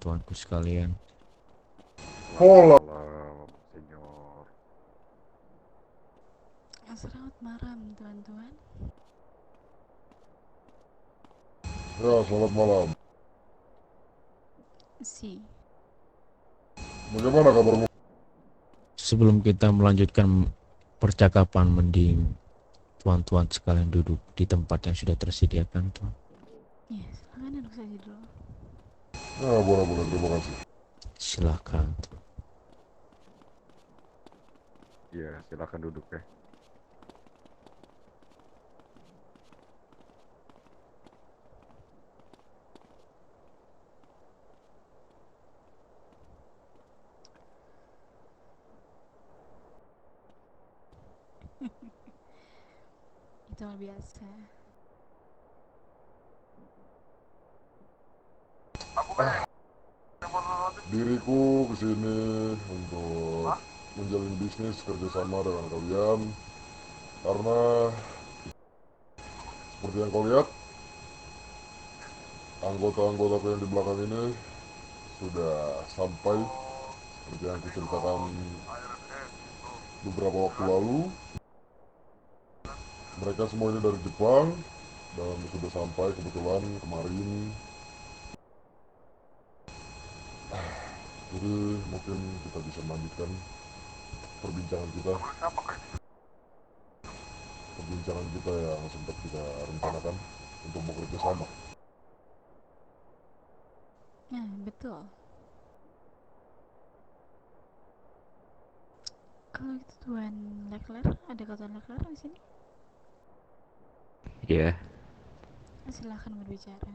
tuan-tuanku sekalian. Hola. Malam, senyor. Selamat malam teman-teman. Ya, selamat malam. Si, Bagaimana kabarmu? Sebelum kita melanjutkan percakapan, mending tuan-tuan sekalian duduk di tempat yang sudah tersediakan, tuan. ya silakan duduk saja dulu. Ya, boleh-boleh. Terima kasih. Silakan, tuan. Iya, silakan duduk ya. Itu hal biasa. Diriku kesini untuk menjalin bisnis kerjasama dengan kalian. Karena seperti yang kau lihat, anggota-anggota yang di belakang ini sudah sampai seperti yang kuceritakan beberapa waktu lalu. Mereka semua ini dari Jepang dan sudah sampai kebetulan kemarin. Jadi mungkin kita bisa melanjutkan perbincangan kita yang sempat kita rencanakan untuk bekerja sama. Nah, betul. Kalau gitu Tuan Leclerc, ada Tuan Leclerc di sini? Ya, Silahkan berbicara.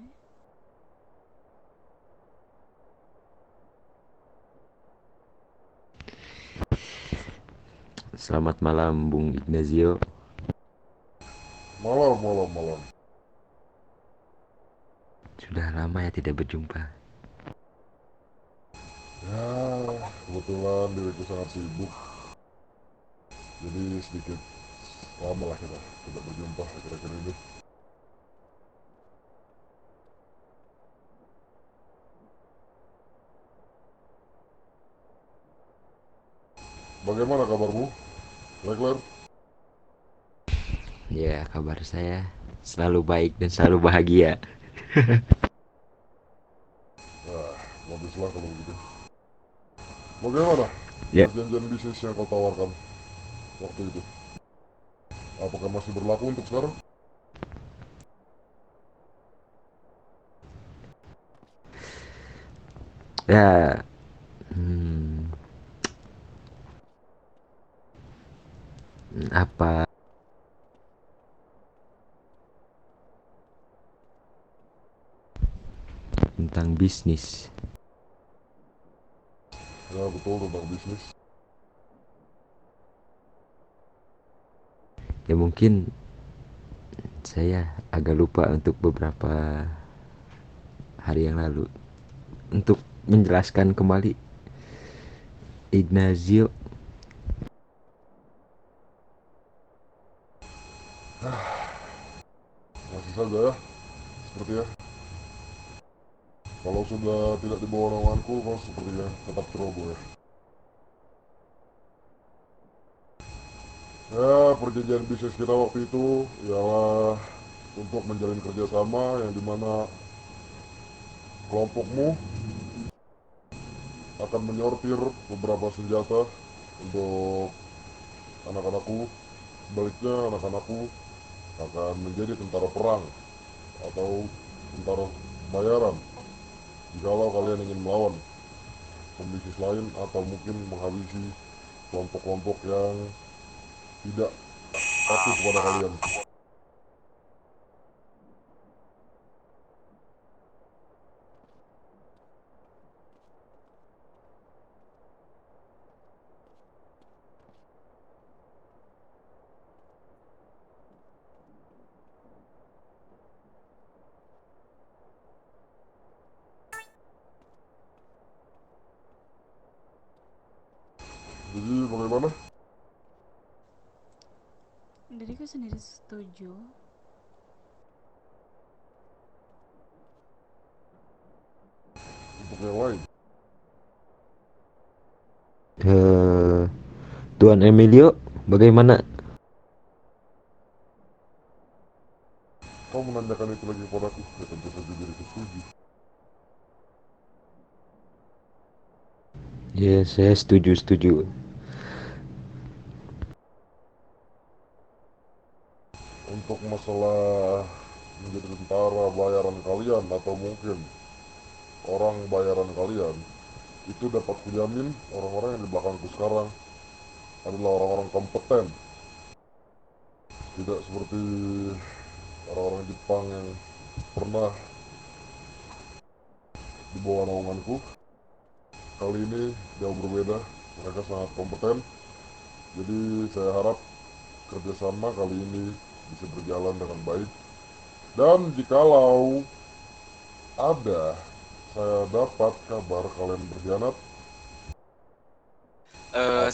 Selamat malam Bung Ignazio. Malam, malam, malam. Sudah lama ya tidak berjumpa. Ya, kebetulan diriku sangat sibuk. Jadi sedikit lama lah kita tidak berjumpa akhir-akhir ini. Bagaimana kabarmu, Leclerc? Ya, kabar saya selalu baik dan selalu bahagia. Nah, baguslah kalau begitu. Bagaimana Ya, perjanjian bisnis yang kau tawarkan waktu itu? Apakah masih berlaku untuk sekarang? ya, hmm, apa tentang bisnis? Ya, betul, tentang bisnis. Ya mungkin saya agak lupa untuk beberapa hari yang lalu untuk menjelaskan kembali Ignazio. Masih saja ya, seperti ya. Kalau sudah tidak di bawah naunganku, kau sepertinya tetap ceroboh ya. Ya, perjanjian bisnis kita waktu itu ialah untuk menjalin kerjasama yang dimana kelompokmu akan menyortir beberapa senjata untuk anak-anakku. Sebaliknya anak-anakku akan menjadi tentara perang atau tentara bayaran jikalau kalian ingin melawan pembisnis lain atau mungkin menghabisi kelompok-kelompok yang tidak patuh kepada kalian. Jadi bagaimana? Diriku sendiri setuju. Untuk yang lain. Tuan Emilio, bagaimana? Kau menanyakan itu lagi kepadaku, ya tentu saja diriku setuju. Ya, saya setuju. Untuk masalah menjadi tentara bayaran kalian atau mungkin orang bayaran kalian, itu dapat kujamin orang-orang yang di belakangku sekarang adalah orang-orang kompeten. Tidak seperti orang-orang Jepang yang pernah di bawah naunganku. Kali ini jauh berbeda, mereka sangat kompeten. Jadi saya harap kerjasama kali ini bisa berjalan dengan baik. Dan jikalau ada saya dapat kabar kalian berkhianat,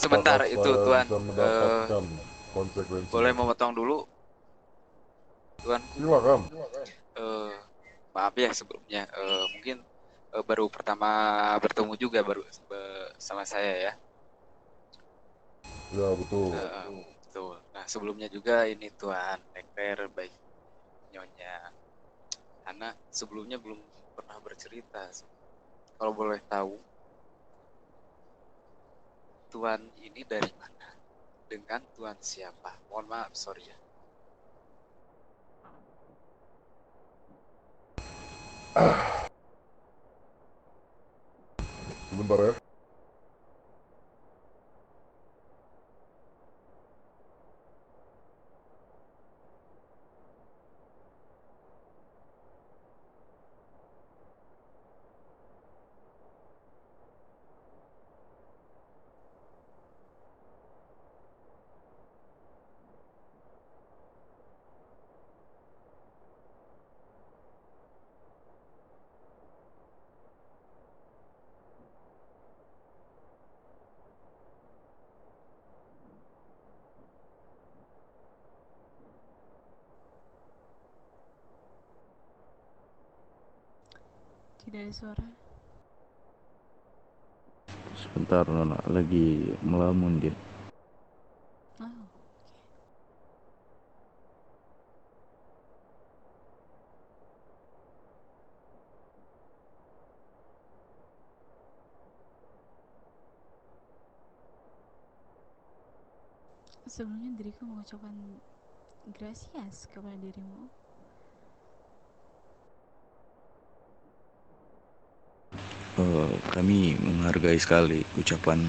Sebentar apakah itu saya Tuan, bisa mendapatkan konsekuensi? boleh memotong dulu Tuan. Silakan. Eh, Maaf ya sebelumnya, mungkin baru pertama bertemu juga baru sama saya ya. Ya betul. Betul. Nah sebelumnya juga ini Tuan Ekper baik Nyonya Hana sebelumnya belum pernah bercerita. Kalau boleh tahu Tuan ini dari mana? Dengan Tuan siapa? Mohon maaf, sorry ya. Sebentar ya. Tidak ada suara. Sebentar Nona, lagi melamun dia. Oh, sebelumnya diriku mengucapkan gracias kepada dirimu. Kami menghargai sekali ucapan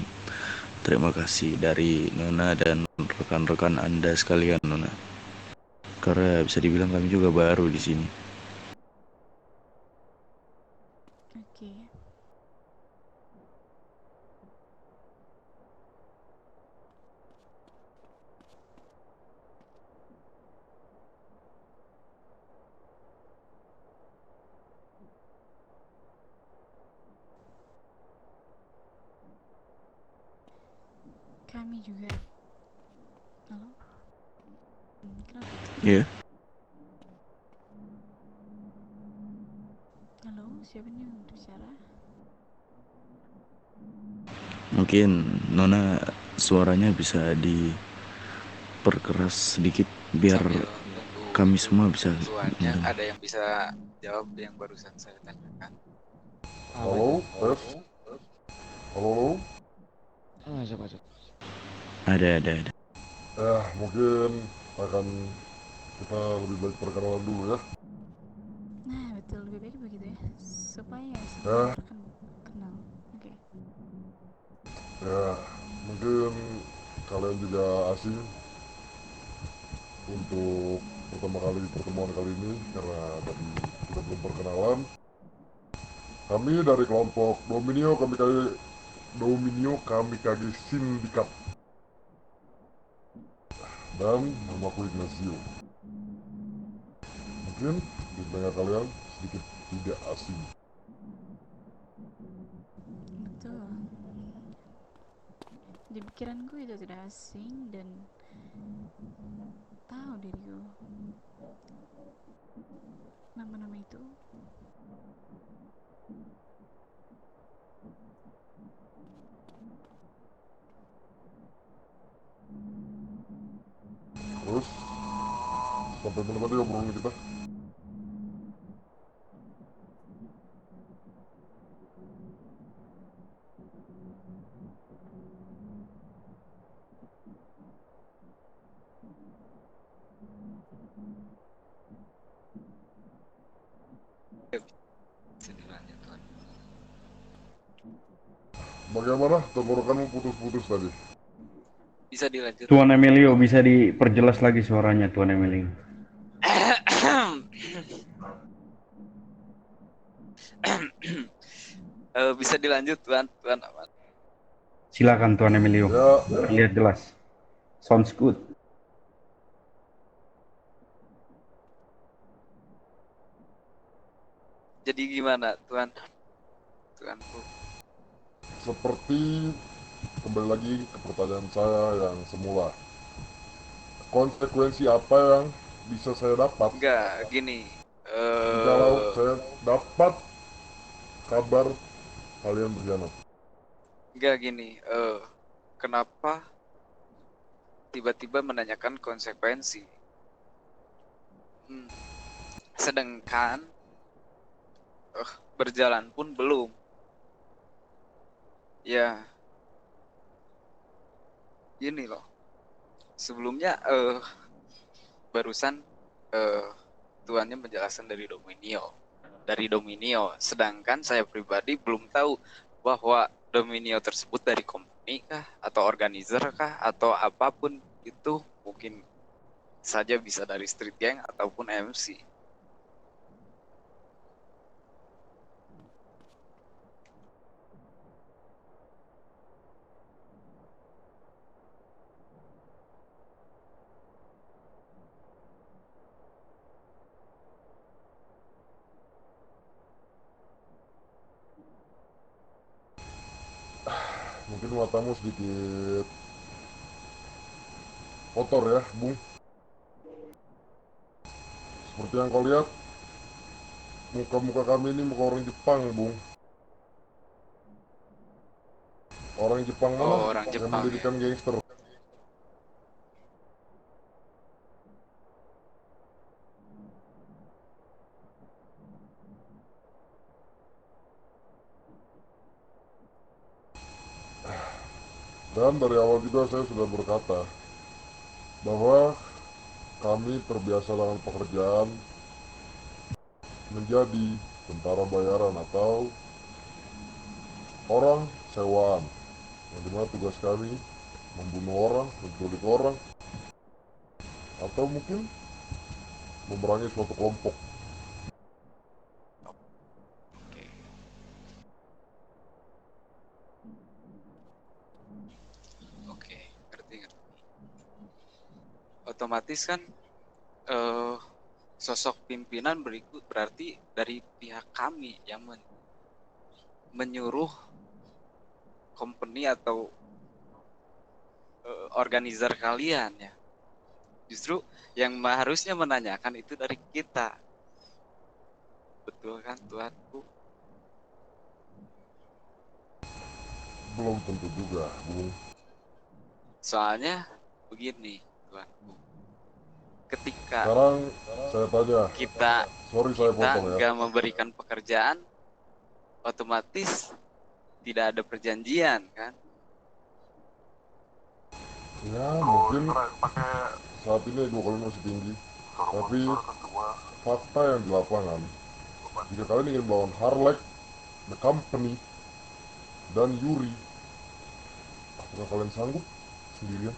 terima kasih dari Nona dan rekan-rekan Anda sekalian, Nona. Karena bisa dibilang kami juga baru di sini. Oke. Kami juga. Halo? Kenapa? Iya. Halo, siapa nih yang berbicara? Mungkin Nona suaranya bisa diperkeras sedikit biar Sambil tunggu kami itu semua bisa tuannya, mendengar. ada yang bisa jawab yang barusan saya tanyakan. Halo, tes. Halo, halo. Coba. Ada. Mungkin akan kita lebih baik perkenalan dulu ya. Nah, betul, lebih baik begitu ya. Supaya Ya. semua rekan kenal. Oke. Ya, mungkin kalian juga asing untuk pertama kali pertemuan kali ini karena tadi kita belum perkenalan. Kami dari kelompok Dominio Kamikage Syndicate. Dan namaku Ignacio. Mungkin di tengah kalian sedikit tidak asing. Betul. Di pikiranku itu tidak asing dan tahu diriku. Nama-nama itu Sampai mana tadi obrolan kita? Bisa dilanjut, Tuan. Bagaimana tenggorokanmu putus-putus tadi? Bisa dilanjut. Tuan Emilio, bisa diperjelas lagi suaranya, Tuan Emilio. Bisa dilanjut, Tuan. Tuan aman. Silakan Tuan Emilio. Ya, Lihat jelas. Sounds good. Jadi gimana, Tuan? Tuanku. seperti kembali lagi ke pertanyaan saya yang semula. Konsekuensi apa yang bisa saya dapat Enggak, gini. kalau saya dapat kabar kalian berkhianat? Enggak gini. Kenapa tiba-tiba menanyakan konsekuensi? Sedangkan berjalan pun belum. Ya, gini loh. Sebelumnya barusan tuannya menjelaskan dari Dominio. Sedangkan saya pribadi belum tahu bahwa Dominio tersebut dari company kah atau organizer kah atau apapun itu, mungkin saja bisa dari street gang ataupun MC. Mungkin matamu sedikit kotor ya, Bung. Seperti yang kau lihat, muka-muka kami ini muka orang Jepang, Bung. Orang Jepang mana Orang yang Jepang, mendirikan gangster? Dan dari awal juga saya sudah berkata bahwa kami terbiasa dengan pekerjaan menjadi tentara bayaran atau orang sewaan, yang dimana tugas kami membunuh orang, menculik orang, atau mungkin memerangi suatu kelompok. Oke, ngerti. Otomatis kan sosok pimpinan berikut berarti dari pihak kami yang menyuruh company atau organizer kalian ya. Justru yang harusnya menanyakan itu dari kita. Betul kan, Tuanku? Belum tentu juga, Bung. Soalnya begini, Tuanku. Ketika Sekarang saya tanya, kita sorry saya potong ya. nggak memberikan pekerjaan, otomatis tidak ada perjanjian kan? Ya mungkin saat ini ego kalian masih tinggi, tapi fakta yang di lapangan, jika kalian ingin melawan Harlek, The Company, dan Yuri, apakah kalian sanggup sendirian?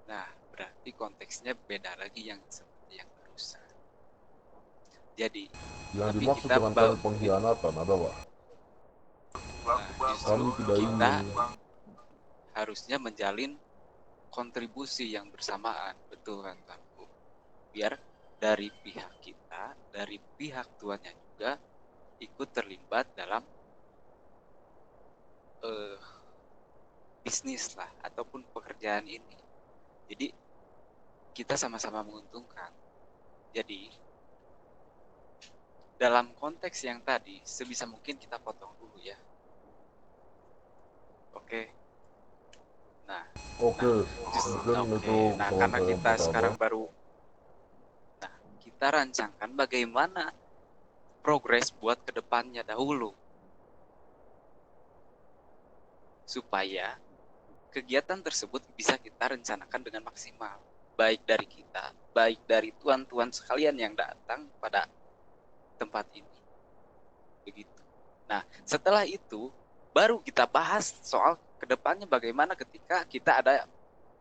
Nah, berarti konteksnya beda lagi yang seperti yang barusan. Jadi, Yang tapi dimaksud kita dengan kami pengkhianatan adalah justru kami tidak kita ingin harusnya menjalin kontribusi yang bersamaan, betul kan, Tuanku? Biar dari pihak kita, dari pihak tuannya juga ikut terlibat dalam bisnis lah ataupun pekerjaan ini. Jadi kita sama-sama menguntungkan. Jadi dalam konteks yang tadi sebisa mungkin kita potong dulu ya. Oke. Nah, Oke, justru mungkin itu oke. Nah, kesalahan karena saya yang kita pertama. sekarang baru, nah, kita rancangkan bagaimana progres buat kedepannya dahulu supaya kegiatan tersebut bisa kita rencanakan dengan maksimal, baik dari kita, baik dari tuan-tuan sekalian yang datang pada tempat ini. Begitu. Nah, setelah itu baru kita bahas soal kedepannya bagaimana ketika kita ada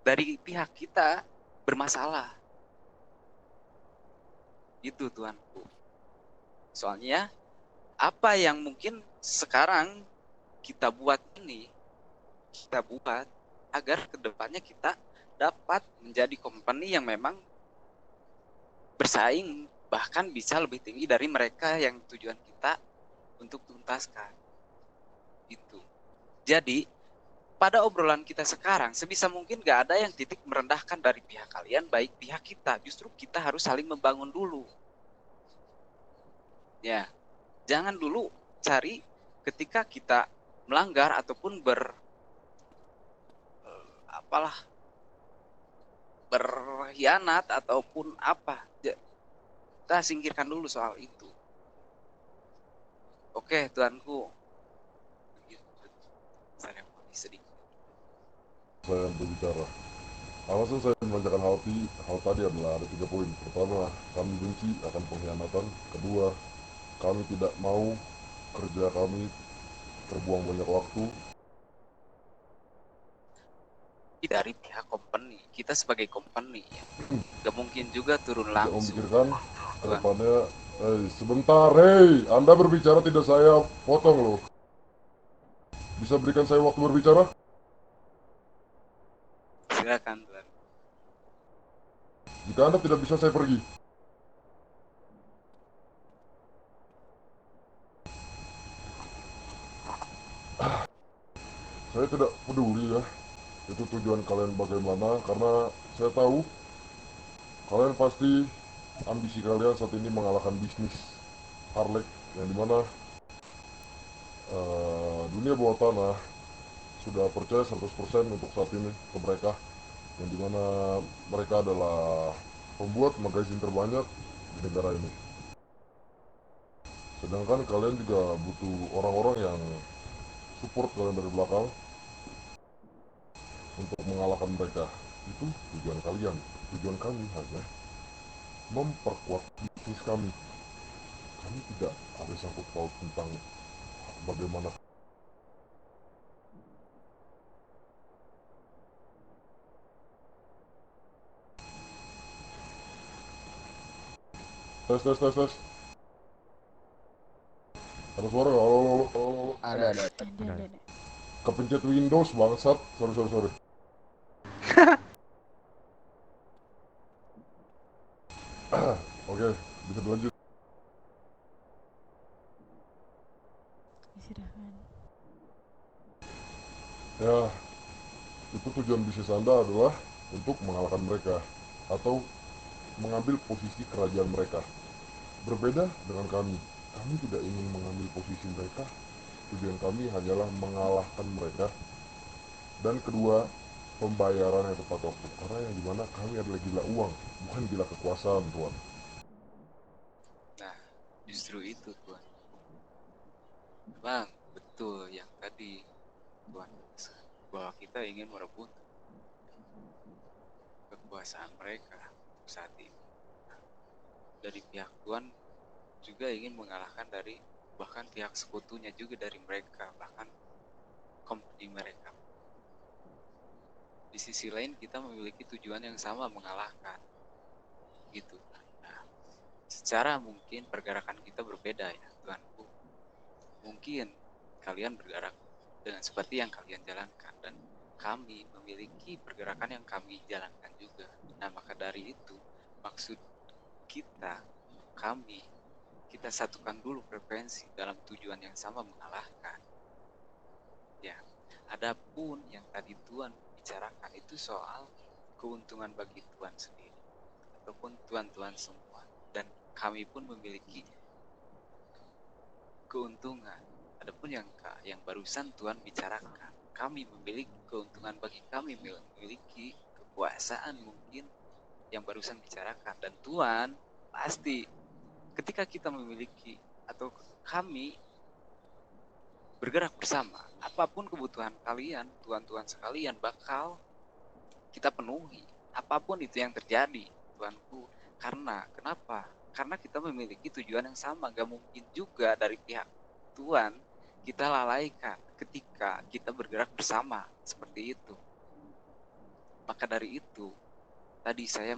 dari pihak kita bermasalah. Itu tuanku. Soalnya apa yang mungkin sekarang kita buat agar kedepannya kita dapat menjadi company yang memang bersaing, bahkan bisa lebih tinggi dari mereka yang tujuan kita untuk tuntaskan. Itu. Jadi pada obrolan kita sekarang sebisa mungkin gak ada yang titik merendahkan dari pihak kalian baik pihak kita. Justru kita harus saling membangun dulu. Ya, jangan dulu cari ketika kita melanggar ataupun berkhianat ataupun apa. Kita singkirkan dulu soal itu. Oke, tuanku. Saya sedikit. Saya berbicara. Alasan saya menanyakan hal tadi adalah ada 3 poin. Pertama, kami benci akan pengkhianatan. Kedua, kami tidak mau kerja kami terbuang banyak waktu. Dari pihak company, kita sebagai company ya, gak mungkin juga turun Tidak langsung. memikirkan ke depannya. Sebentar, Anda berbicara tidak saya potong loh. Bisa berikan saya waktu berbicara? Silakan tuan. Jika Anda tidak bisa, saya pergi. Saya tidak peduli ya, itu tujuan kalian bagaimana, karena saya tahu kalian pasti ambisi kalian saat ini mengalahkan bisnis Harlek, yang dimana dunia bawah tanah sudah percaya 100% untuk saat ini ke mereka, yang dimana mereka adalah pembuat magazin terbanyak di negara ini. Sedangkan kalian juga butuh orang-orang yang support kalian dari belakang untuk mengalahkan mereka. Itu tujuan kalian. Tujuan kami hanya memperkuat bisnis kami. Kami tidak ada sangkut paut tentang bagaimana. Tes. Ada suara nggak? Halo. Ada. Ada. Kepencet Windows bangsat. Sorry. Oke, bisa dilanjut. Silahkan. Ya, itu tujuan bisnis Anda adalah untuk mengalahkan mereka atau mengambil posisi kerajaan mereka. Berbeda dengan kami. Kami tidak ingin mengambil posisi mereka. Tujuan kami hanyalah mengalahkan mereka. Dan kedua, pembayaran yang tepat waktu. Karena yang dimana kami adalah gila uang, bukan gila kekuasaan, Tuan. Nah, justru itu tuan. Bang, betul yang tadi tuan, bahwa kita ingin merebut kekuasaan mereka saat ini. Nah, dari pihak tuan juga ingin mengalahkan dari bahkan pihak sekutunya juga dari mereka, bahkan company mereka. Di sisi lain kita memiliki tujuan yang sama, mengalahkan gitu. Nah, secara mungkin pergerakan kita berbeda ya tuanku. Mungkin kalian bergerak dengan seperti yang kalian jalankan dan kami memiliki pergerakan yang kami jalankan juga. Nah, maka dari itu maksud kita satukan dulu frekuensi dalam tujuan yang sama, mengalahkan. Ya, adapun yang tadi Tuan bicarakan itu soal keuntungan bagi Tuan sendiri ataupun tuan-tuan semua, dan kami pun memiliki keuntungan. Adapun yang barusan Tuan bicarakan, kami memiliki keuntungan, bagi kami memiliki kekuasaan mungkin yang barusan bicarakan. Dan Tuhan pasti ketika kita memiliki atau kami bergerak bersama, apapun kebutuhan kalian, Tuhan-Tuhan sekalian, bakal kita penuhi. Apapun itu yang terjadi, Tuanku. Karena, kenapa? Karena kita memiliki tujuan yang sama. Gak mungkin juga dari pihak Tuhan kita lalaikan ketika kita bergerak bersama seperti itu. Maka dari itu tadi saya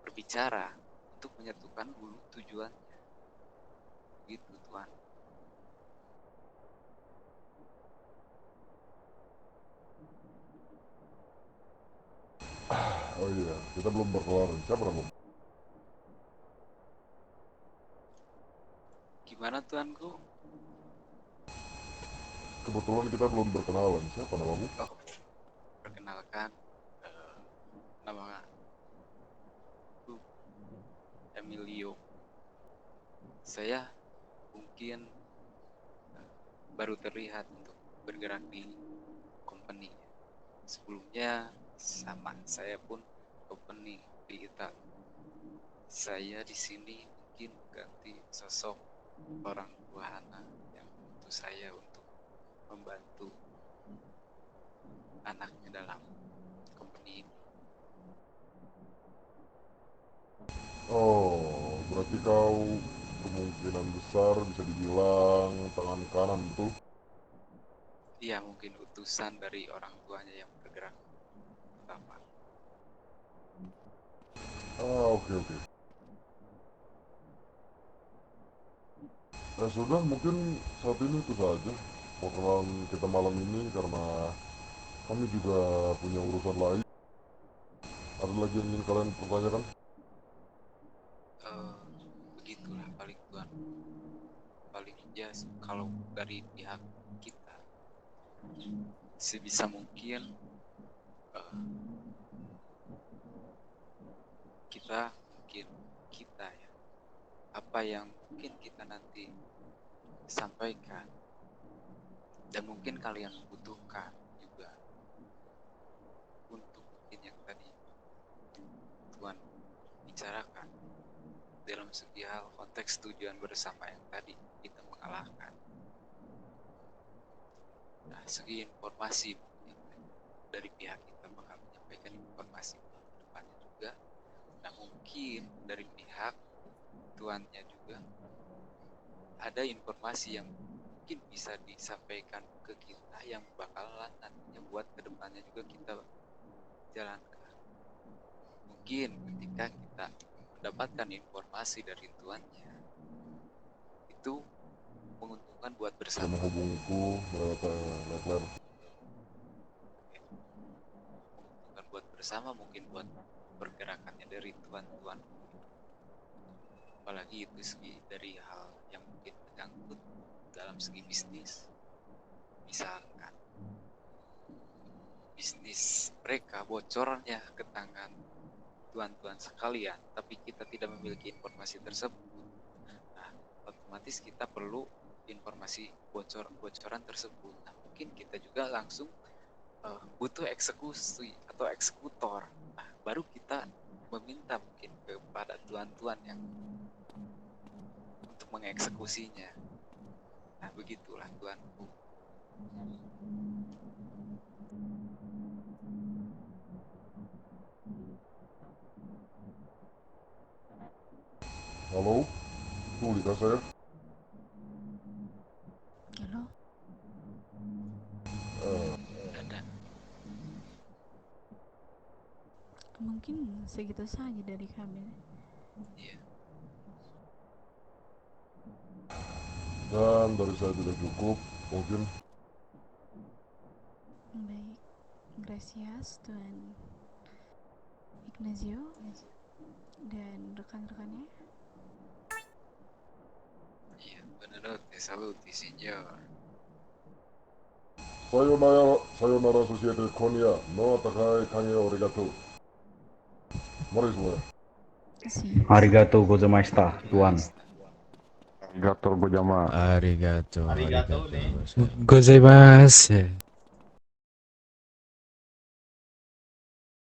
berbicara untuk menyatukan dulu tujuannya, gitu Tuhan. Oh iya, kita belum berkelar. Siapa nama? Gimana Tuanku? Kebetulan kita belum berkenalan. Siapa namamu? Oh, perkenalkan, nama aku Emilio. Saya mungkin baru terlihat untuk bergerak di company. Sebelumnya sama, saya pun company di Italia. Saya di sini mungkin ganti sosok orang tua anak yang untuk saya untuk membantu anaknya dalam company ini. Oh, berarti kau kemungkinan besar bisa dibilang tangan kanan, betul? Iya, mungkin utusan dari orang tuanya yang bergerak pertama. Oke. Sudah, mungkin saat ini itu saja perkenalan kita malam ini, karena kami juga punya urusan lain. Ada lagi yang ingin kalian pertanyakan? Begitulah paling Tuhan. Paling ya, kalau dari pihak kita sebisa mungkin kita ya, apa yang mungkin kita nanti sampaikan dan mungkin kalian butuhkan juga untuk mungkin yang tadi Tuhan bicarakan dalam segi hal konteks tujuan bersama yang tadi kita mengalahkan. Nah, segi informasi mungkin dari pihak kita bakal menyampaikan informasi ke depannya juga. Nah, mungkin dari pihak tuannya juga ada informasi yang mungkin bisa disampaikan ke kita yang bakalan nantinya buat kedepannya juga kita jalankan. Mungkin ketika kita mendapatkan informasi dari tuannya, itu menguntungkan buat bersama. Menghubungku berkata Leclerc. Menguntungkan buat bersama, mungkin buat pergerakannya dari tuan-tuan. Apalagi itu segi dari hal yang mungkin menyangkut dalam segi bisnis. Misalkan bisnis mereka bocornya ke tangan tuan-tuan sekalian, tapi kita tidak memiliki informasi tersebut. Nah, otomatis kita perlu informasi bocoran tersebut. Nah, mungkin kita juga langsung butuh eksekusi atau eksekutor. Nah, baru kita meminta mungkin kepada tuan-tuan yang untuk mengeksekusinya. Nah, begitulah tuanku. Halo, Tulika saya. Halo, Ada. mungkin segitu saja dari kami. Iya. Dan dari saya tidak cukup, mungkin Baik, gracias Tuan Ignacio dan rekan-rekannya. Iya, benvenuti, saluti, signor. sayonara Societe Konya no Takai Kage Origato. Mari semua. Siap. Arigatou gozaimashita, Tuan. Gator Gojama. Arigato. Arigato, Arigato. nih. Bos. Gozaimasu.